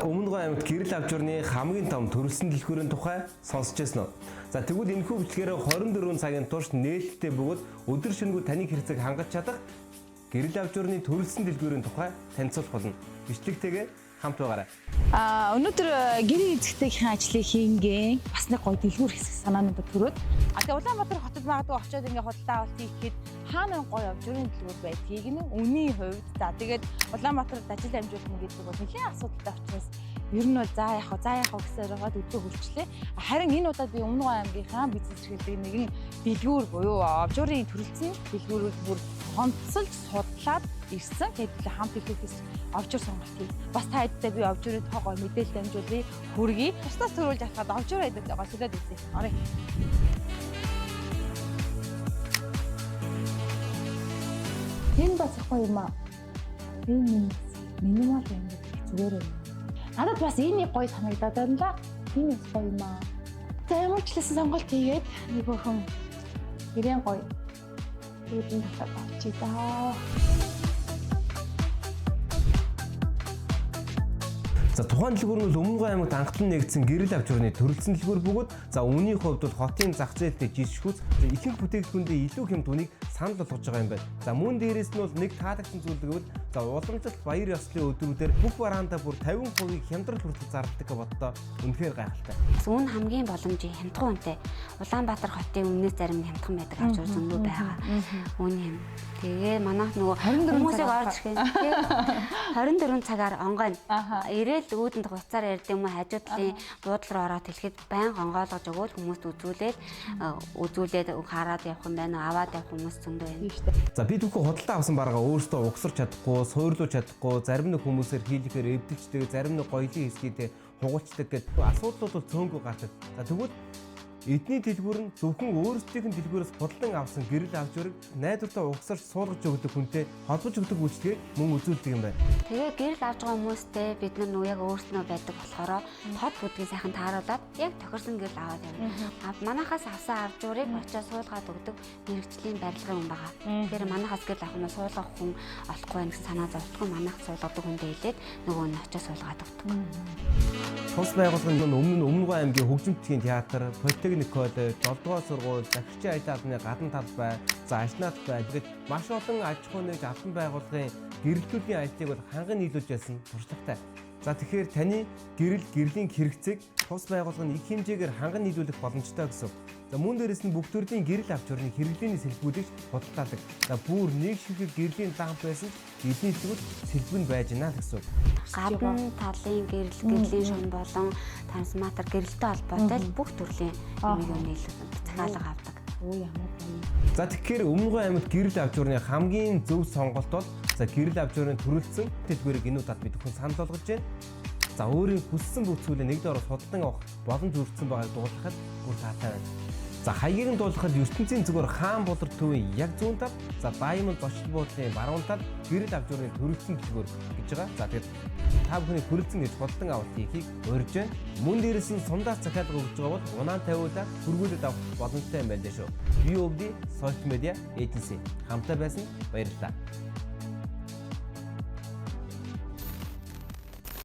Өмнөг аймагт гэрэл авчурны хамгийн том төрөлсөн дэлгүүрийн тухай сонсч байсан уу? За тэгвэл энэхүү бичлэгээр 24 цагийн турш нээлттэй бөгөөд өдөр шөнөгүй таны хэрэгцээг хангаж чадах гэрэл авчурны төрөлсөн дэлгүүрийн тухай танилцуулах болно. Бичлэгтэйгээ хамт байгаарай. Өнөөдөр гэрийн эзэгтэйгийн ажлыг хийнгээ. Бас нэг гоё дэлгүүр хэсэг санаануудад төрөөд. Тэгээ Улаанбаатар хотод магадгүй очиод ингээ худалдаа авалт хийхэд хаана гоё авчурын дэлгүүр байдгийг нь үнийн хувьд за тэгээд Улаанбаатарт ажил амжуулна гэдэг бол нэлийн асуудалтай учраас ер нь бол за яах вэ гэсэн байгаад өдөө хурцлээ. Харин энэ удаад би Өмнөг аймгийнхаа бизнес эрхлэлийг нэгэн дэлгүүр буюу авчурын төрөлцсөн дэлгүүрүүд бүр онцолж судлаад ирсэн. Тэгээд хамт хэлхээс авчур сонголтыг бас та хэдтэй би авчурын тоогоо мэдээлэл дамжуулъя хүргэе. Тусдаас төрүүлж авахад авчур хэдэд байгаа сүлээд үзье. Орё. Энэ бацхгүй юм аа. Энэ минимал юм зүгээр юм. Надад бас энэ гоё санагдаад байна да. Энэ гоё юм аа. За ямар ч лсэн сонголт хийгээд нэг хөрхөн гэрэн гоё. Үүдэн татаад авчий даа. За тухайн дэлгүүр нь Өмнөг аймагт анхлан нэгдсэн гэрэл авчурны төрөлсөн дэлгүүр бөгөөд за үүний хувьд бол хотын зах зээлтэй жишгүүц ихэнх бүтээгдэхүүндээ илүү хэм түүнийг санал болгож байгаа юм байна. За мөн дээрээс нь бол нэг таалагдсан зүйл гэвэл за уламжлалт баяр ёслолын өдрүүдээр бүх бараандаа бүр 50% хямдрал хүртэл зардаг боддоо үнэхээр гайхалтай. Үүн хамгийн боломжийн хямдхан үнэтэй. Улаанбаатар хотын өмнөөс зарим нь хямдхан байдаг авчур зөндөө байгаа. Үүн юм. Тэгээ манайх нөгөө хүмүүсийг орж ирэх юм. 24 цагаар онгойно. Ирээл үүдэнд хуцаар ярьд юм уу хажуу талын буудлал руу ороод хэлэхэд байнга онгойлгож өгөөл хүмүүст үзүүлээд хараад явах юм байна. Аваад явах хүмүүс зөндөө байна. За би түүхүү худалдаа авсан баргаа өөрөөсөө угсарч чадахгүй, суурлуулж чадахгүй, зарим нэг хүмүүсээр хийлэхээр эвдэлчдэг, зарим нэг гоёлын хэсгийдээ хугуулцдаг гэдэг асуудлууд бол цөөнгүй гардаг. За тэгвэл эдний дэлгүүр нь зөвхөн өөрсдийнх нь дэлгүүрээс худалдан авсан гэрэл авчурыг найдвартай угсарч суулгаж өгдөг хүнтэй холбож өгдөг үйлчлэгийг мөн үзүүлдэг юм байна. Тэгээ гэрэл авч байгаа хүмүүстэй бид нар нөгөө яг өөрснөө байдаг болохоор хот бүдгийг сайхан тааруулаад яг тохирсон гэрэл аваад явна. Манайхаас авсан авчурыг очиж суулгаад өгдөг мэрэгчлийн барилгын хүн байгаа. Тэгэхээр манайхаас гэрэл авах нь суулгах хүн олохгүй байх гэсэн санаа зовтгоо манайх суулгадаг хүндээ хэлээд нөгөө нь очиж суулгаад өгдөг. Тус байгууллагын Өмнөг аймгийн хөгжимтгийн театр, политехник коллеж, 7 дугаар сургууль, захирчийн ажлын гадна талбай, за ажнаад бай. Тэгээд маш олон аж ахуйн нэгж албан байгууллагын гэрэлтүүдийн ажлыг бол ханган нийлүүлж байсан туршлагатай. За тэгэхээр таны гэрлийн хэрэгцээг тус байгууллагын их хэмжээгээр ханган нийлүүлэх боломжтой гэсэн. За мөн дээрээс нь бүх төрлийн гэрэл авчурны хэрэглээний сэлбэгүүдийг худалдаадаг. За бүр нэг ширхэг гэрлийн ламп байсан эдний тэгвэл сэлбэг нь байж гинэ гэсэн. Гадна талын гэрлийн шон болон трансформатор гэрэлтэй холбоотой бүх төрлийн юм нийлүүлсэн захиалга авдаг. Өө ямар гоё. За тэгэхээр Өмнөг аймагт гэрэл авчурны хамгийн зөв сонголт бол за гэрэл авчурын төрөлцсөн дэлгүүрийг энэ удаад бид бүхэн санал болгож байна. За өөрийн хүссэн бүх зүйлээ нэг дээрээ судалдан авах боломж өргөцсөн байгааг дуулахад бүр таатай байна. За хаягийг нь дуулахад ертөнцийн зүгээр хаан болор төвийн яг зүүн тав за Diamond зочид буудлын баруун талд гэрэл авчурны төрөлцсөн дэлгүүр гэж байгаа. За тэгээд та бүхний хүрэлцэн гэж судалдан авалт хийхийг урьж байна. Мөн дээрээс нь сундаас захиалга өгж байгаа бол унаан тавиулаа хүргүүлээд авах боломжтой юм байна шүү. BOD Social Media Agency хамтаа байсан баярлалаа.